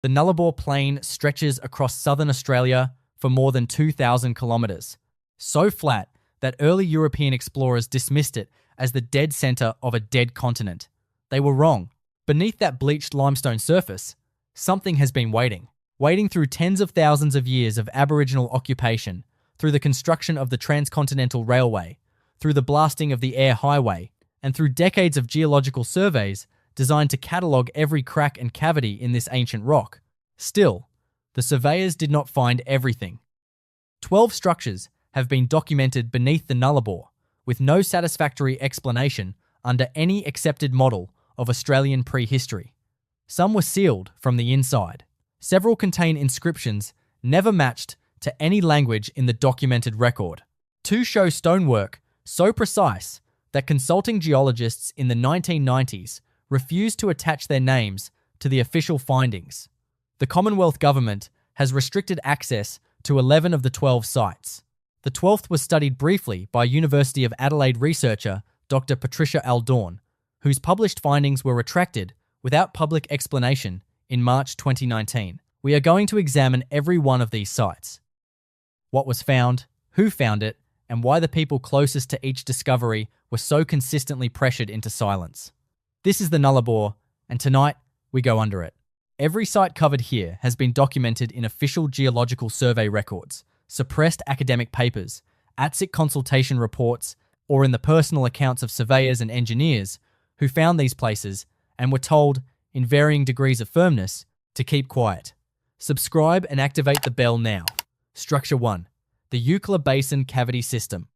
The Nullarbor Plain stretches across southern Australia for more than 2,000 kilometres, so flat that early European explorers dismissed it as the dead centre of a dead continent. They were wrong. Beneath that bleached limestone surface, something has been waiting through tens of thousands of years of Aboriginal occupation, through the construction of the Transcontinental Railway, through the blasting of the air highway, and through decades of geological surveys designed to catalogue every crack and cavity in this ancient rock. Still, the surveyors did not find everything. 12 structures have been documented beneath the Nullarbor, with no satisfactory explanation under any accepted model of Australian prehistory. Some were sealed from the inside. Several contain inscriptions never matched to any language in the documented record. 2 show stonework so precise that consulting geologists in the 1990s refused to attach their names to the official findings. The Commonwealth Government has restricted access to 11 of the 12 sites. The 12th was studied briefly by University of Adelaide researcher Dr. Patricia Aldorn, whose published findings were retracted without public explanation in March 2019. We are going to examine every one of these sites. What was found, who found it, and why the people closest to each discovery were so consistently pressured into silence. This is the Nullarbor, and tonight we go under it. Every site covered here has been documented in official geological survey records, suppressed academic papers, ATSIC consultation reports, or in the personal accounts of surveyors and engineers who found these places and were told, in varying degrees of firmness, to keep quiet. Subscribe and activate the bell now. Structure 1. The Eucla Basin Cavity System.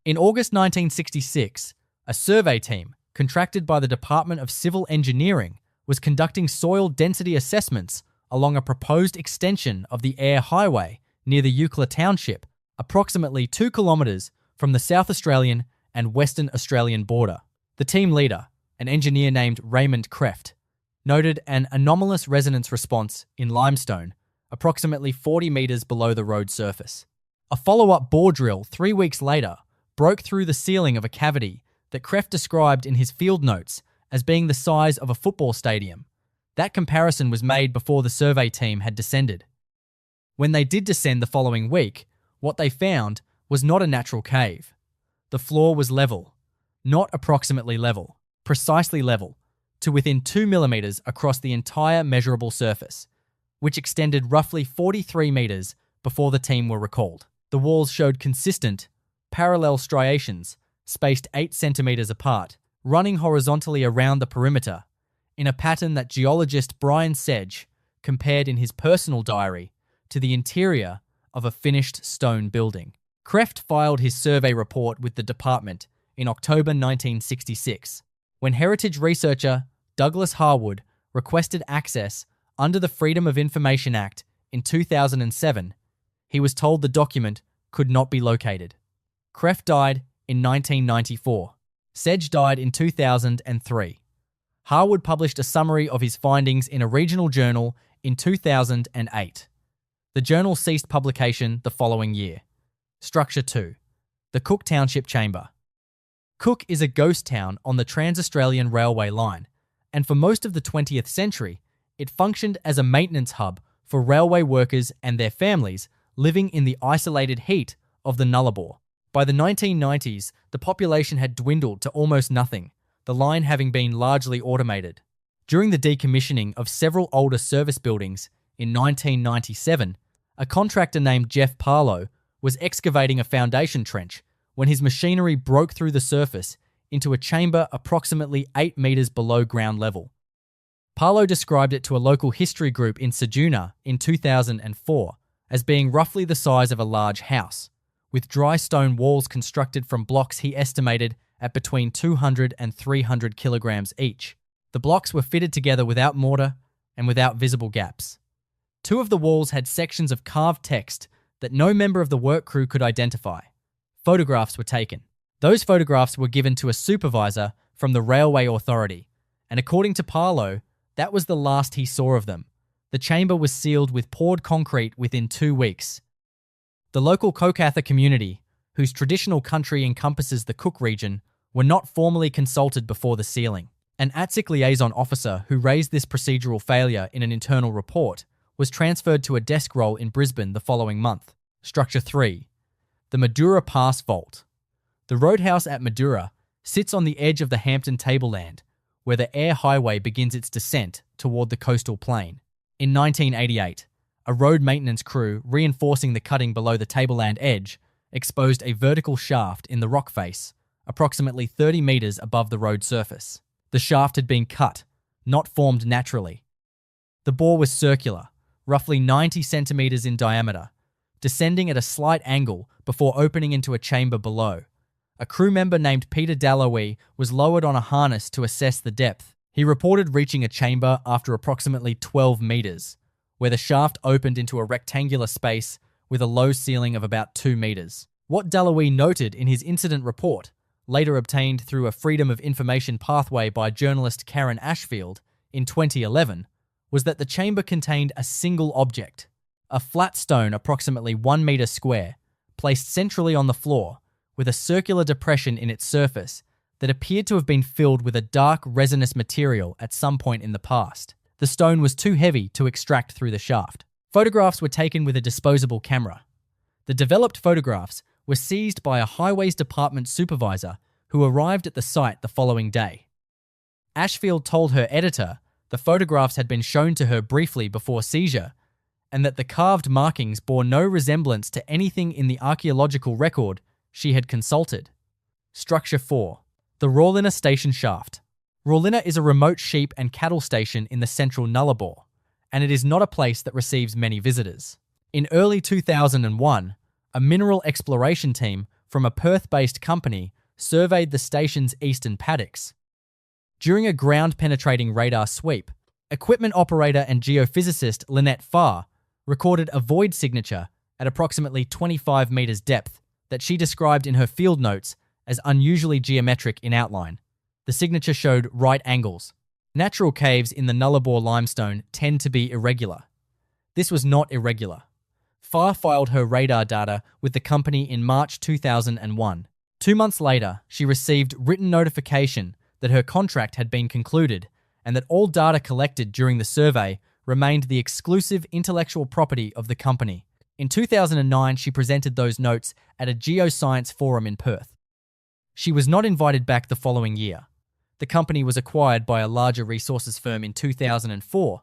In August 1966, a survey team, contracted by the Department of Civil Engineering, was conducting soil density assessments along a proposed extension of the air highway near the Eucla Township, approximately 2 kilometres from the South Australian and Western Australian border. The team leader, an engineer named Raymond Kreft, noted an anomalous resonance response in limestone, approximately 40 metres below the road surface. A follow-up bore drill 3 weeks later broke through the ceiling of a cavity that Kreft described in his field notes as being the size of a football stadium. That comparison was made before the survey team had descended. When they did descend the following week, what they found was not a natural cave. The floor was level, not approximately level, precisely level, to within 2 millimetres across the entire measurable surface, which extended roughly 43 metres before the team were recalled. The walls showed consistent, parallel striations, spaced 8 centimetres apart, running horizontally around the perimeter, in a pattern that geologist Brian Sedge compared in his personal diary to the interior of a finished stone building. Kreft filed his survey report with the department in October 1966, when heritage researcher Douglas Harwood requested access under the Freedom of Information Act in 2007. He was told the document could not be located. Kreft died in 1994. Sedge died in 2003. Harwood published a summary of his findings in a regional journal in 2008. The journal ceased publication the following year. Structure 2. The Cook Township Chamber. Cook is a ghost town on the Trans-Australian Railway line, and for most of the 20th century, it functioned as a maintenance hub for railway workers and their families living in the isolated heat of the Nullarbor. By the 1990s, the population had dwindled to almost nothing, the line having been largely automated. During the decommissioning of several older service buildings in 1997, a contractor named Jeff Parlow was excavating a foundation trench when his machinery broke through the surface into a chamber approximately 8 metres below ground level. Parlow described it to a local history group in Ceduna in 2004 as being roughly the size of a large house, with dry stone walls constructed from blocks he estimated at between 200 and 300 kilograms each. The blocks were fitted together without mortar and without visible gaps. 2 of the walls had sections of carved text that no member of the work crew could identify. Photographs were taken. Those photographs were given to a supervisor from the Railway Authority, and according to Parlow, that was the last he saw of them. The chamber was sealed with poured concrete within 2 weeks. The local Kokatha community, whose traditional country encompasses the Cook region, were not formally consulted before the sealing. An ATSIC liaison officer who raised this procedural failure in an internal report was transferred to a desk role in Brisbane the following month. Structure 3. The Madura Pass Vault. The roadhouse at Madura sits on the edge of the Hampton tableland, where the air highway begins its descent toward the coastal plain. In 1988, a road maintenance crew reinforcing the cutting below the tableland edge exposed a vertical shaft in the rock face, approximately 30 metres above the road surface. The shaft had been cut, not formed naturally. The bore was circular, roughly 90 centimetres in diameter, descending at a slight angle before opening into a chamber below. A crew member named Peter Dallowee was lowered on a harness to assess the depth. He reported reaching a chamber after approximately 12 metres, where the shaft opened into a rectangular space with a low ceiling of about 2 metres. What Dallowee noted in his incident report, later obtained through a Freedom of Information pathway by journalist Karen Ashfield in 2011, was that the chamber contained a single object, a flat stone approximately 1 metre square, placed centrally on the floor, with a circular depression in its surface that appeared to have been filled with a dark resinous material at some point in the past. The stone was too heavy to extract through the shaft. Photographs were taken with a disposable camera. The developed photographs were seized by a Highways Department supervisor who arrived at the site the following day. Ashfield told her editor the photographs had been shown to her briefly before seizure, and that the carved markings bore no resemblance to anything in the archaeological record she had consulted. Structure 4. The Rawlinna Station Shaft. Rawlinna is a remote sheep and cattle station in the central Nullarbor, and it is not a place that receives many visitors. In early 2001, a mineral exploration team from a Perth-based company surveyed the station's eastern paddocks. During a ground-penetrating radar sweep, equipment operator and geophysicist Lynette Farr recorded a void signature at approximately 25 metres depth that she described in her field notes as unusually geometric in outline. The signature showed right angles. Natural caves in the Nullarbor limestone tend to be irregular. This was not irregular. Farr filed her radar data with the company in March 2001. 2 months later, she received written notification that her contract had been concluded and that all data collected during the survey remained the exclusive intellectual property of the company. In 2009, she presented those notes at a geoscience forum in Perth. She was not invited back the following year. The company was acquired by a larger resources firm in 2004,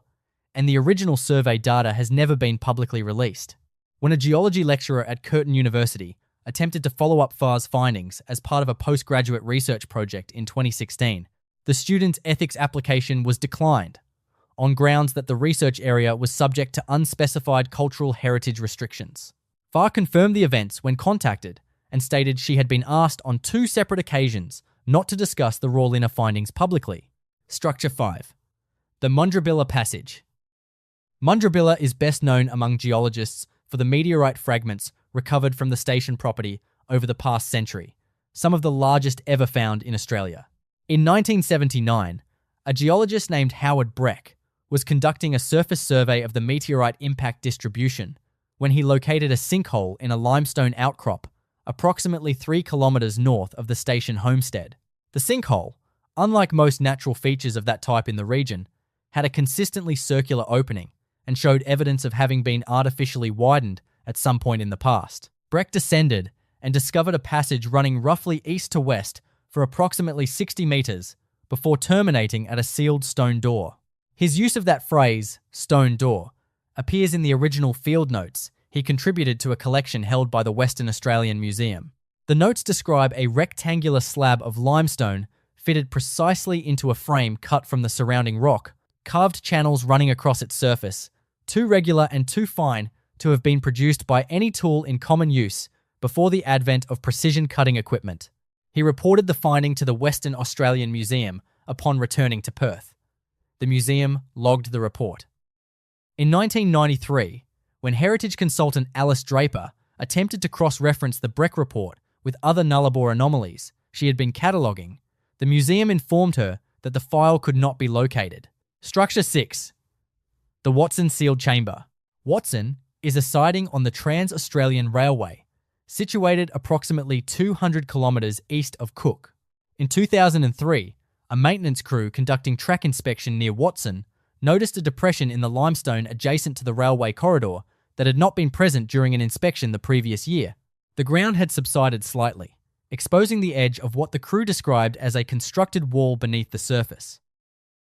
and the original survey data has never been publicly released. When a geology lecturer at Curtin University attempted to follow up Farr's findings as part of a postgraduate research project in 2016, the student's ethics application was declined, on grounds that the research area was subject to unspecified cultural heritage restrictions. Farr confirmed the events when contacted and stated she had been asked on 2 separate occasions not to discuss the Rawlinna findings publicly. Structure 5. The Mundrabilla Passage. Mundrabilla is best known among geologists for the meteorite fragments recovered from the station property over the past century, some of the largest ever found in Australia. In 1979, a geologist named Howard Breck was conducting a surface survey of the meteorite impact distribution when he located a sinkhole in a limestone outcrop approximately 3 kilometres north of the station homestead. The sinkhole, unlike most natural features of that type in the region, had a consistently circular opening and showed evidence of having been artificially widened at some point in the past. Breck descended and discovered a passage running roughly east to west for approximately 60 metres before terminating at a sealed stone door. His use of that phrase, stone door, appears in the original field notes he contributed to a collection held by the Western Australian Museum. The notes describe a rectangular slab of limestone fitted precisely into a frame cut from the surrounding rock, carved channels running across its surface, too regular and too fine to have been produced by any tool in common use before the advent of precision cutting equipment. He reported the finding to the Western Australian Museum upon returning to Perth. The museum logged the report. In 1993, when heritage consultant Alice Draper attempted to cross-reference the Breck report with other Nullarbor anomalies she had been cataloguing, the museum informed her that the file could not be located. Structure 6. The Watson Sealed Chamber. Watson is a siding on the Trans-Australian Railway, situated approximately 200 kilometres east of Cook. In 2003, a a maintenance crew conducting track inspection near Watson noticed a depression in the limestone adjacent to the railway corridor that had not been present during an inspection the previous year. The ground had subsided slightly, exposing the edge of what the crew described as a constructed wall beneath the surface.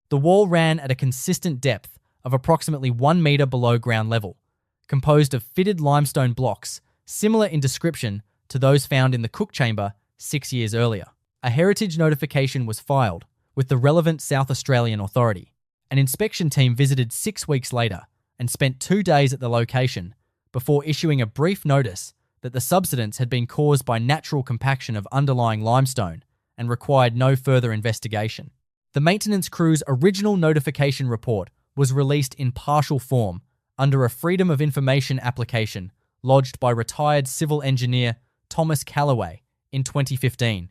The wall ran at a consistent depth of approximately 1 metre below ground level, composed of fitted limestone blocks similar in description to those found in the cook chamber 6 years earlier. A heritage notification was filed with the relevant South Australian authority. An inspection team visited 6 weeks later and spent 2 days at the location before issuing a brief notice that the subsidence had been caused by natural compaction of underlying limestone and required no further investigation. The maintenance crew's original notification report was released in partial form under a Freedom of Information application lodged by retired civil engineer Thomas Callaway in 2015.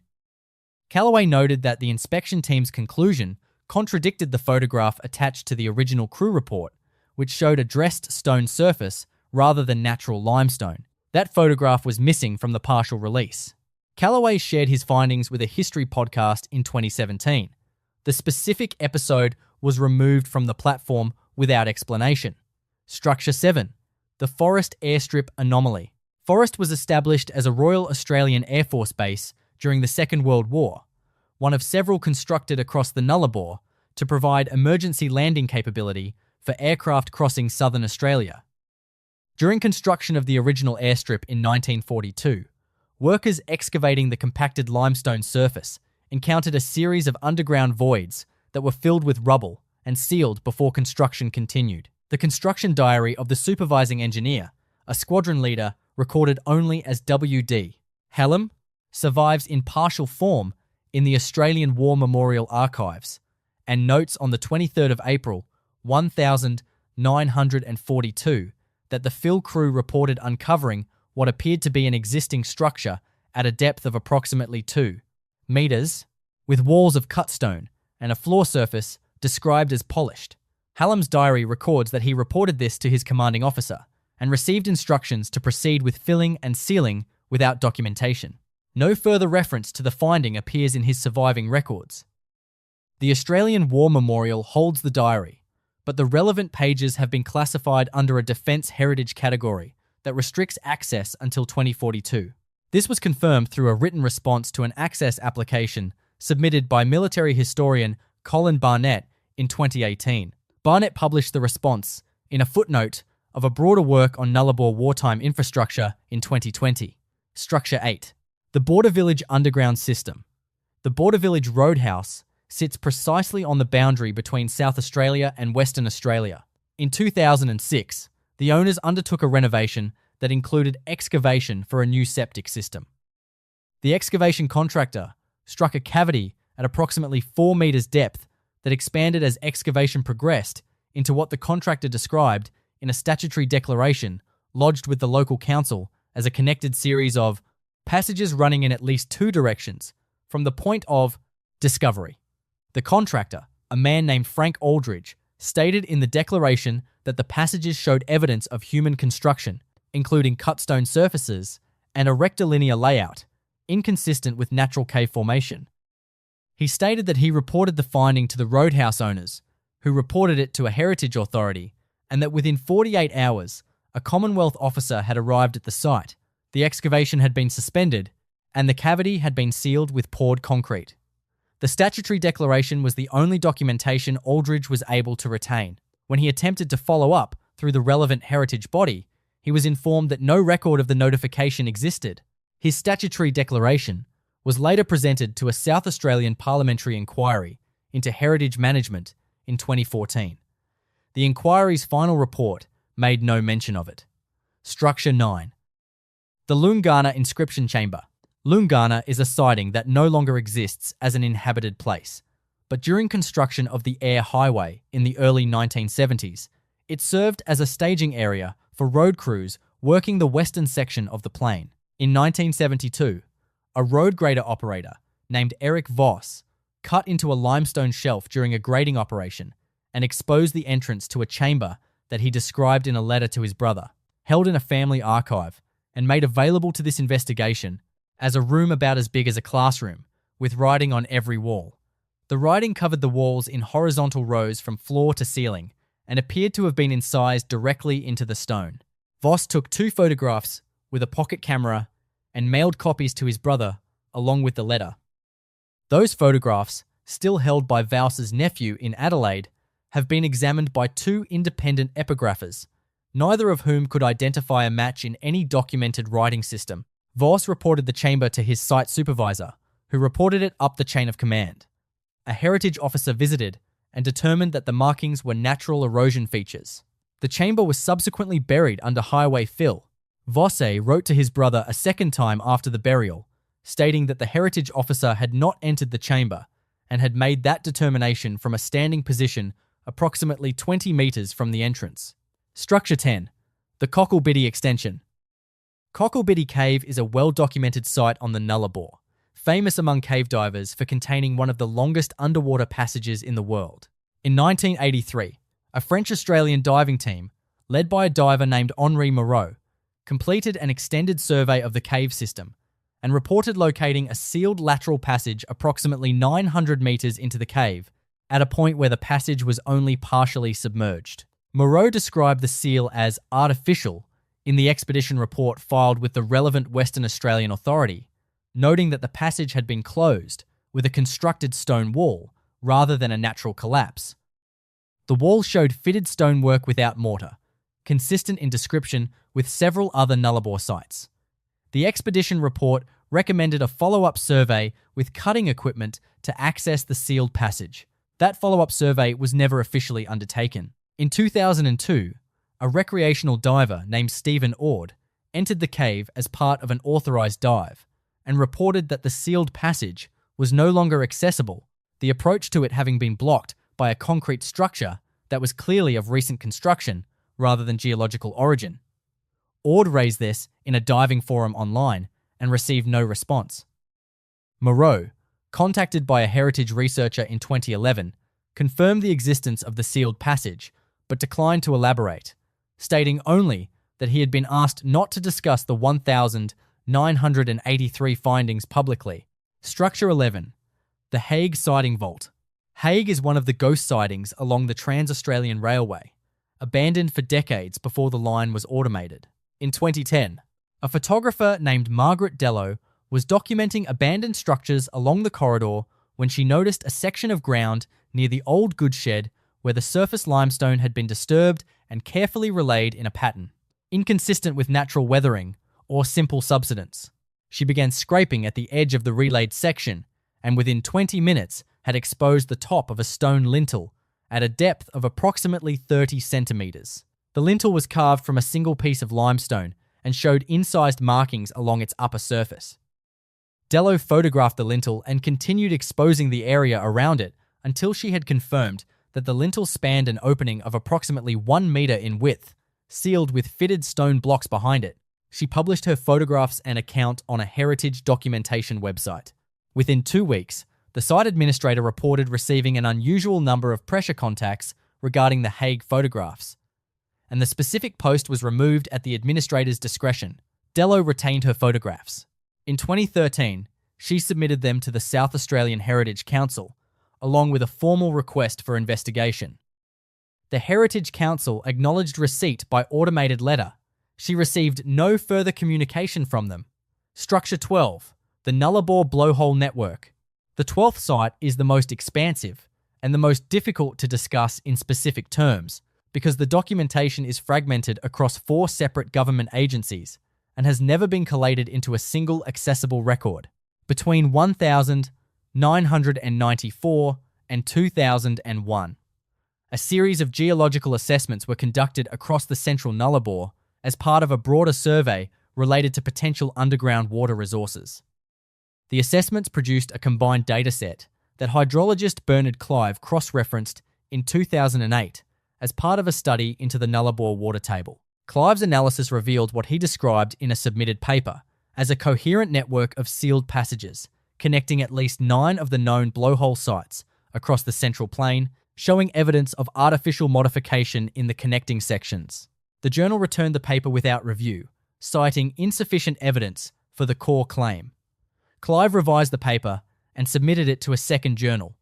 Callaway noted that the inspection team's conclusion contradicted the photograph attached to the original crew report, which showed a dressed stone surface rather than natural limestone. That photograph was missing from the partial release. Callaway shared his findings with a history podcast in 2017. The specific episode was removed from the platform without explanation. Structure 7. The Forrest Airstrip Anomaly. Forrest was established as a Royal Australian Air Force base during the Second World War, one of several constructed across the Nullarbor to provide emergency landing capability for aircraft crossing southern Australia. During construction of the original airstrip in 1942, workers excavating the compacted limestone surface encountered a series of underground voids that were filled with rubble and sealed before construction continued. The construction diary of the supervising engineer, a squadron leader recorded only as WD. Hallam survives in partial form in the Australian War Memorial Archives and notes on the 23rd of April 1942 that the fill crew reported uncovering what appeared to be an existing structure at a depth of approximately 2 metres, with walls of cut stone and a floor surface described as polished. Hallam's diary records that he reported this to his commanding officer and received instructions to proceed with filling and sealing without documentation. No further reference to the finding appears in his surviving records. The Australian War Memorial holds the diary, but the relevant pages have been classified under a Defence Heritage category that restricts access until 2042. This was confirmed through a written response to an access application submitted by military historian Colin Barnett in 2018. Barnett published the response in a footnote of a broader work on Nullarbor wartime infrastructure in 2020. Structure 8. The Border Village Underground System. The Border Village Roadhouse sits precisely on the boundary between South Australia and Western Australia. In 2006, the owners undertook a renovation that included excavation for a new septic system. The excavation contractor struck a cavity at approximately 4 metres depth that expanded as excavation progressed into what the contractor described in a statutory declaration lodged with the local council as a connected series of passages running in at least 2 directions from the point of discovery. The contractor, a man named Frank Aldridge, stated in the declaration that the passages showed evidence of human construction, including cut stone surfaces and a rectilinear layout, inconsistent with natural cave formation. He stated that he reported the finding to the roadhouse owners, who reported it to a heritage authority, and that within 48 hours, a Commonwealth officer had arrived at the site. The excavation had been suspended, and the cavity had been sealed with poured concrete. The statutory declaration was the only documentation Aldridge was able to retain. When he attempted to follow up through the relevant heritage body, he was informed that no record of the notification existed. His statutory declaration was later presented to a South Australian parliamentary inquiry into heritage management in 2014. The inquiry's final report made no mention of it. Structure 9. The Loongana Inscription Chamber. Loongana is a siding that no longer exists as an inhabited place, but during construction of the Air Highway in the early 1970s, it served as a staging area for road crews working the western section of the plain. In 1972, a road grader operator named Eric Voss cut into a limestone shelf during a grading operation and exposed the entrance to a chamber that he described in a letter to his brother, held in a family archive and made available to this investigation as a room about as big as a classroom, with writing on every wall. The writing covered the walls in horizontal rows from floor to ceiling and appeared to have been incised directly into the stone. Voss took 2 photographs with a pocket camera and mailed copies to his brother along with the letter. Those photographs, still held by Voss's nephew in Adelaide, have been examined by 2 independent epigraphers, neither of whom could identify a match in any documented writing system. Voss reported the chamber to his site supervisor, who reported it up the chain of command. A heritage officer visited and determined that the markings were natural erosion features. The chamber was subsequently buried under highway fill. Vosse wrote to his brother a second time after the burial, stating that the heritage officer had not entered the chamber and had made that determination from a standing position approximately 20 metres from the entrance. Structure 10. The Cocklebiddy Extension. Cocklebiddy Cave is a well-documented site on the Nullarbor, famous among cave divers for containing one of the longest underwater passages in the world. In 1983, a French-Australian diving team, led by a diver named Henri Moreau, completed an extended survey of the cave system and reported locating a sealed lateral passage approximately 900 metres into the cave, at a point where the passage was only partially submerged. Moreau described the seal as artificial in the expedition report filed with the relevant Western Australian authority, noting that the passage had been closed with a constructed stone wall rather than a natural collapse. The wall showed fitted stonework without mortar, consistent in description with several other Nullarbor sites. The expedition report recommended a follow-up survey with cutting equipment to access the sealed passage. That follow-up survey was never officially undertaken. In 2002, a recreational diver named Stephen Ord entered the cave as part of an authorised dive and reported that the sealed passage was no longer accessible, the approach to it having been blocked by a concrete structure that was clearly of recent construction rather than geological origin. Ord raised this in a diving forum online and received no response. Moreau, contacted by a heritage researcher in 2011, confirmed the existence of the sealed passage, but declined to elaborate, stating only that he had been asked not to discuss the 1,983 findings publicly. Structure 11. The Haig Siding Vault. Haig is one of the ghost sidings along the Trans-Australian Railway, abandoned for decades before the line was automated. In 2010, a photographer named Margaret Dello was documenting abandoned structures along the corridor when she noticed a section of ground near the old goods shed where the surface limestone had been disturbed and carefully relayed in a pattern, inconsistent with natural weathering or simple subsidence. She began scraping at the edge of the relayed section and within 20 minutes had exposed the top of a stone lintel at a depth of approximately 30 centimetres. The lintel was carved from a single piece of limestone and showed incised markings along its upper surface. Dello photographed the lintel and continued exposing the area around it until she had confirmed that the lintel spanned an opening of approximately 1 metre in width, sealed with fitted stone blocks behind it. She published her photographs and account on a heritage documentation website. Within 2 weeks, the site administrator reported receiving an unusual number of pressure contacts regarding the Haig photographs, and the specific post was removed at the administrator's discretion. Dello retained her photographs. In 2013, she submitted them to the South Australian Heritage Council, along with a formal request for investigation. The Heritage Council acknowledged receipt by automated letter. She received no further communication from them. Structure 12. The Nullarbor Blowhole Network. The 12th site is the most expansive and the most difficult to discuss in specific terms because the documentation is fragmented across 4 separate government agencies and has never been collated into a single accessible record. Between 1994 and 2001, a series of geological assessments were conducted across the central Nullarbor as part of a broader survey related to potential underground water resources. The assessments produced a combined dataset that hydrologist Bernard Clive cross-referenced in 2008 as part of a study into the Nullarbor water table. Clive's analysis revealed what he described in a submitted paper as a coherent network of sealed passages connecting at least 9 of the known blowhole sites across the central plain, showing evidence of artificial modification in the connecting sections. The journal returned the paper without review, citing insufficient evidence for the core claim. Clive revised the paper and submitted it to a second journal,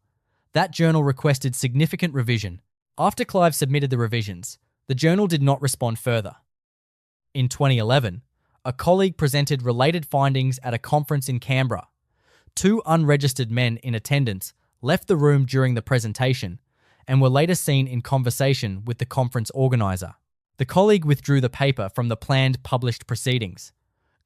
That journal requested significant revision. After Clive submitted the revisions, the journal did not respond further. In 2011, a colleague presented related findings at a conference in Canberra. 2 unregistered men in attendance left the room during the presentation and were later seen in conversation with the conference organiser. The colleague withdrew the paper from the planned published proceedings.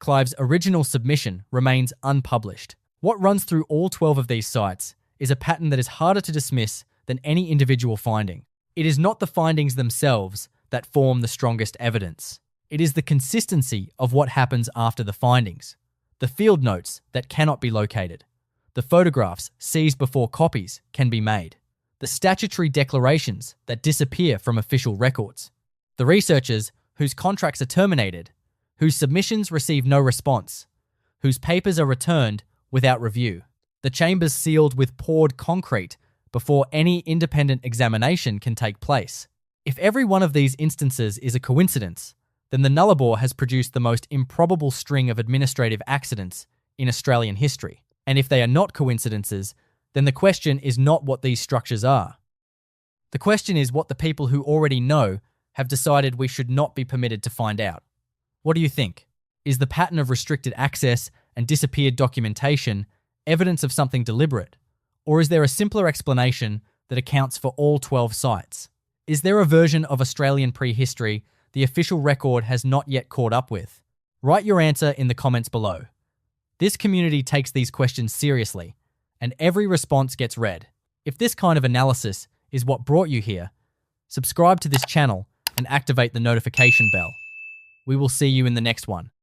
Clive's original submission remains unpublished. What runs through all 12 of these sites is a pattern that is harder to dismiss than any individual finding. It is not the findings themselves that form the strongest evidence. It is the consistency of what happens after the findings, the field notes that cannot be located, the photographs seized before copies can be made, the statutory declarations that disappear from official records, the researchers whose contracts are terminated, whose submissions receive no response, whose papers are returned without review, the chambers sealed with poured concrete before any independent examination can take place. If every one of these instances is a coincidence, then the Nullarbor has produced the most improbable string of administrative accidents in Australian history. And if they are not coincidences, then the question is not what these structures are. The question is what the people who already know have decided we should not be permitted to find out. What do you think? Is the pattern of restricted access and disappeared documentation evidence of something deliberate? Or is there a simpler explanation that accounts for all 12 sites? Is there a version of Australian prehistory the official record has not yet caught up with? Write your answer in the comments below. This community takes these questions seriously, and every response gets read. If this kind of analysis is what brought you here, subscribe to this channel and activate the notification bell. We will see you in the next one.